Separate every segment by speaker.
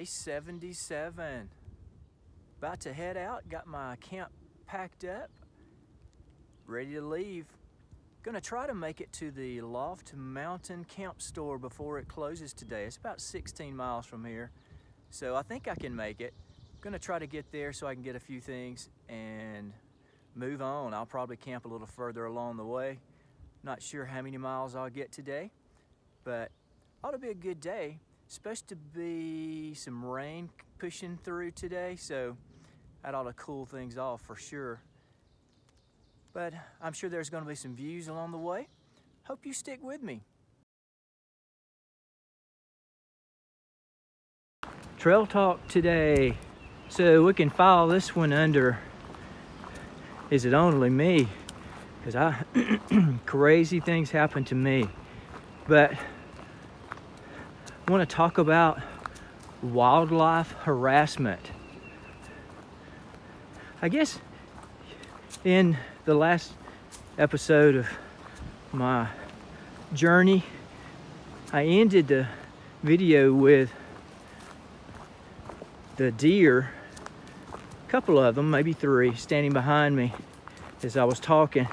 Speaker 1: 77. About to head out, got my camp packed up, ready to leave. Gonna try to make it to the Loft Mountain Camp Store before it closes today. It's about 16 miles from here, so I think I can make it. Gonna try to get there so I can get a few things and move on. I'll probably camp a little further along the way. Not sure how many miles I'll get today, but ought to be a good day. Supposed to be some rain pushing through today, so that ought to cool things off for sure. But I'm sure there's going to be some views along the way. Hope you stick with me. Trail talk today. So we can file this one under "Is it only me?" Because crazy things happen to me. But I want to talk about wildlife harassment. I guess in the last episode of my journey, I ended the video with the deer, a couple of them, maybe three, standing behind me as I was talking.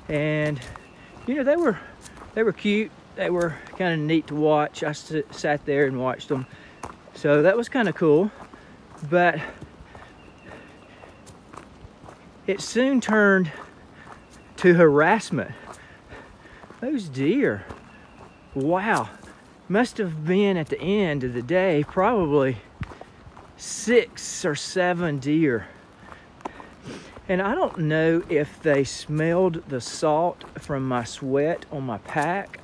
Speaker 1: And you know, they were cute. They were kind of neat to watch. I sat there and watched them, so that was kind of cool. But it soon turned to harassment. Those deer, wow, must have been at the end of the day probably 6 or 7 deer. And I don't know if they smelled the salt from my sweat on my pack,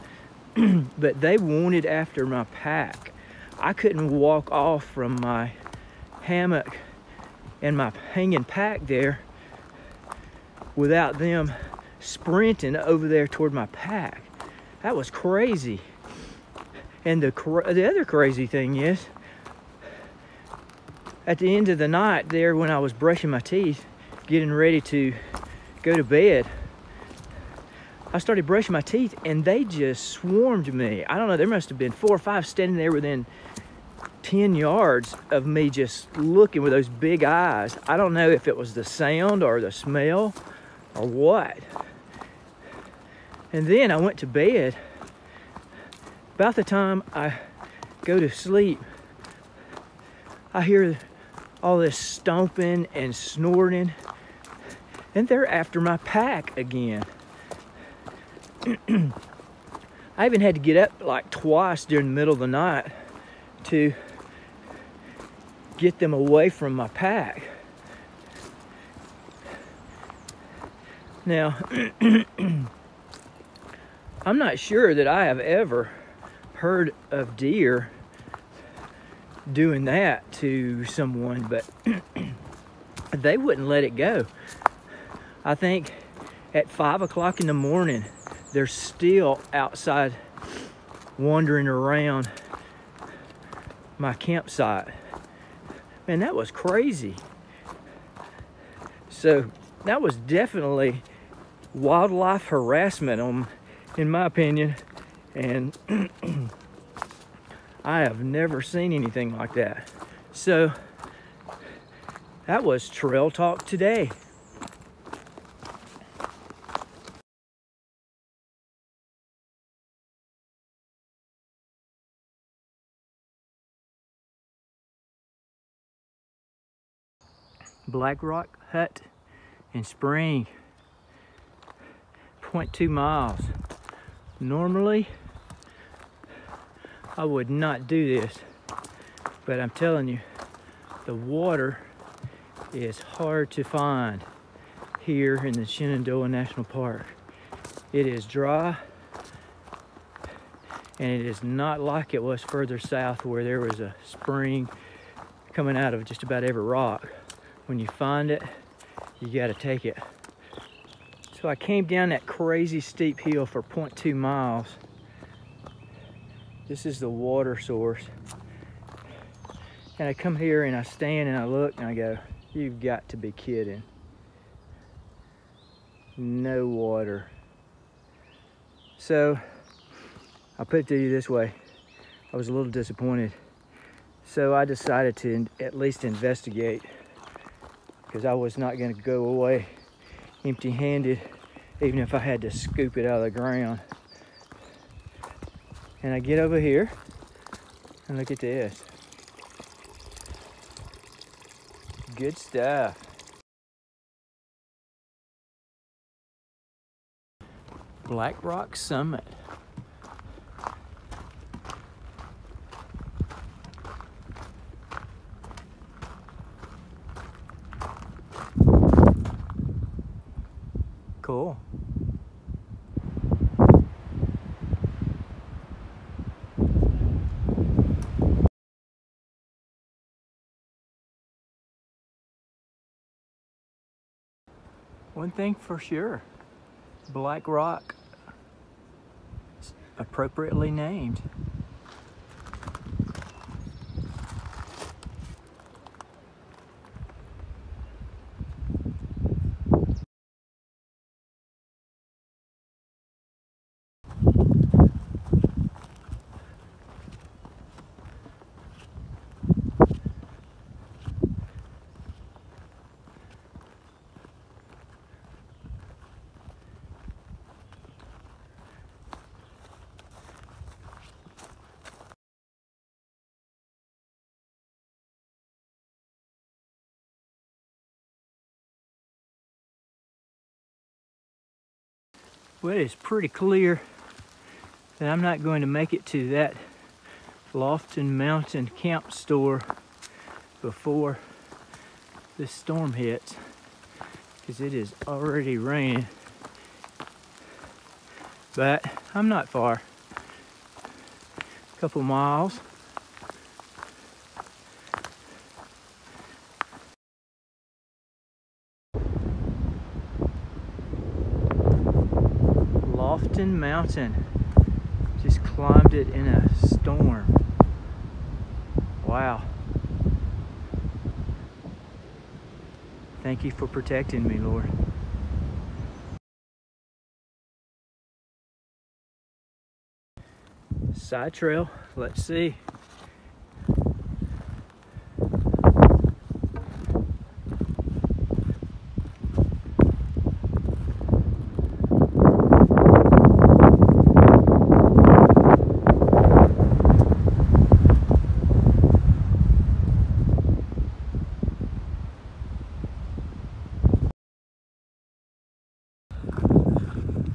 Speaker 1: but they wanted after my pack. I couldn't walk off from my hammock and my hanging pack there without them sprinting over there toward my pack. That was crazy. And the other crazy thing is, at the end of the night there, when I was brushing my teeth, getting ready to go to bed, I started brushing my teeth and they just swarmed me. I don't know, there must have been 4 or 5 standing there within 10 yards of me, just looking with those big eyes. I don't know if it was the sound or the smell or what. And then I went to bed. About the time I go to sleep, I hear all this stomping and snorting, and they're after my pack again. I even had to get up like twice during the middle of the night to get them away from my pack. Now, I'm not sure that I have ever heard of deer doing that to someone, but they wouldn't let it go. I think at 5 o'clock in the morning, they're still outside wandering around my campsite. Man, that was crazy. So that was definitely wildlife harassment, in my opinion, and I have never seen anything like that. So that was Trail Talk today. Black Rock Hut in Spring, 0.2 miles. Normally, I would not do this, but I'm telling you, the water is hard to find here in the Shenandoah National Park. It is dry, and it is not like it was further south where there was a spring coming out of just about every rock. When you find it, you gotta take it. So I came down that crazy steep hill for 0.2 miles. This is the water source. And I come here and I stand and I look and I go, you've got to be kidding. No water. So I'll put it to you this way. I was a little disappointed. So I decided to at least investigate, because I was not going to go away empty-handed, even if I had to scoop it out of the ground. And I get over here and look at this. Good stuff. Black Rock Summit. Cool. One thing for sure, Black Rock, appropriately named. Well, it's pretty clear that I'm not going to make it to that Lofton Mountain camp store before this storm hits, because it is already raining. But I'm not far, a couple miles. Lofton Mountain, just climbed it in a storm. Wow. Thank you for protecting me, Lord. Side trail, let's see.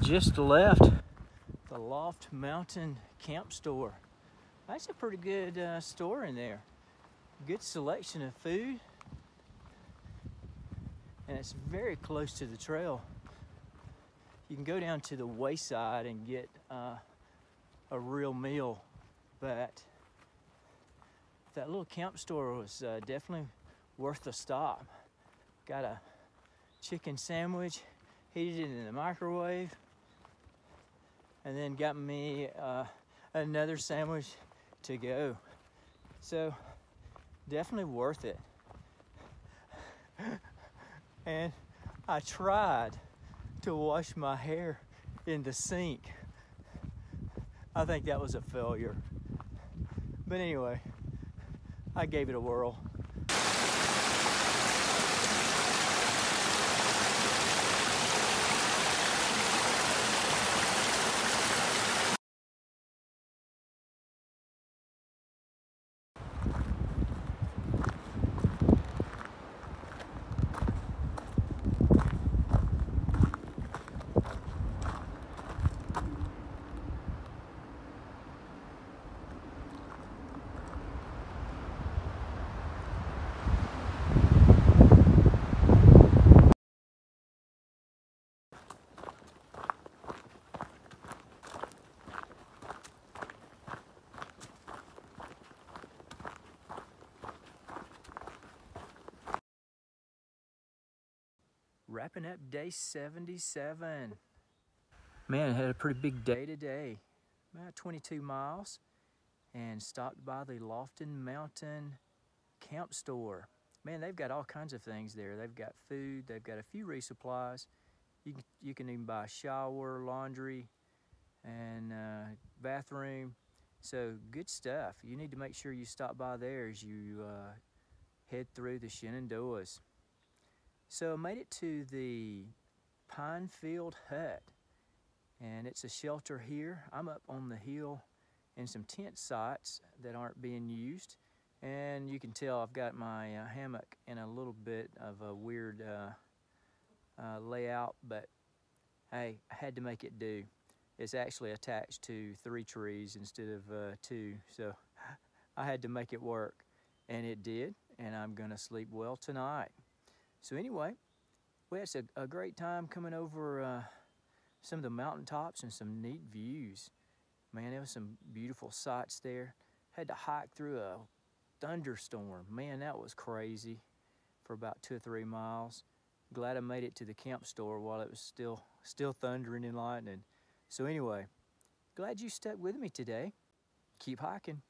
Speaker 1: Just left the Loft Mountain Camp Store. That's a pretty good store in there. Good selection of food. And it's very close to the trail. You can go down to the wayside and get a real meal, but that little camp store was definitely worth the stop. Got a chicken sandwich, heated it in the microwave, and then got me another sandwich to go. So definitely worth it. And I tried to wash my hair in the sink. I think that was a failure. But anyway, I gave it a whirl. Wrapping up day 77. Man, I had a pretty big day today. About 22 miles. And stopped by the Lofton Mountain Camp Store. Man, they've got all kinds of things there. They've got food, they've got a few resupplies. You can even buy shower, laundry, and bathroom. So good stuff. You need to make sure you stop by there as you head through the Shenandoahs. So I made it to the Pinefield hut, and it's a shelter here. I'm up on the hill in some tent sites that aren't being used, and you can tell I've got my hammock in a little bit of a weird layout, but hey, I had to make it do. It's actually attached to 3 trees instead of 2, so I had to make it work, and it did, and I'm gonna sleep well tonight. So anyway, well, it's a great time coming over some of the mountaintops and some neat views. Man, there was some beautiful sights there. Had to hike through a thunderstorm. Man, that was crazy for about 2 or 3 miles. Glad I made it to the camp store while it was still thundering and lightning. So anyway, glad you stuck with me today. Keep hiking.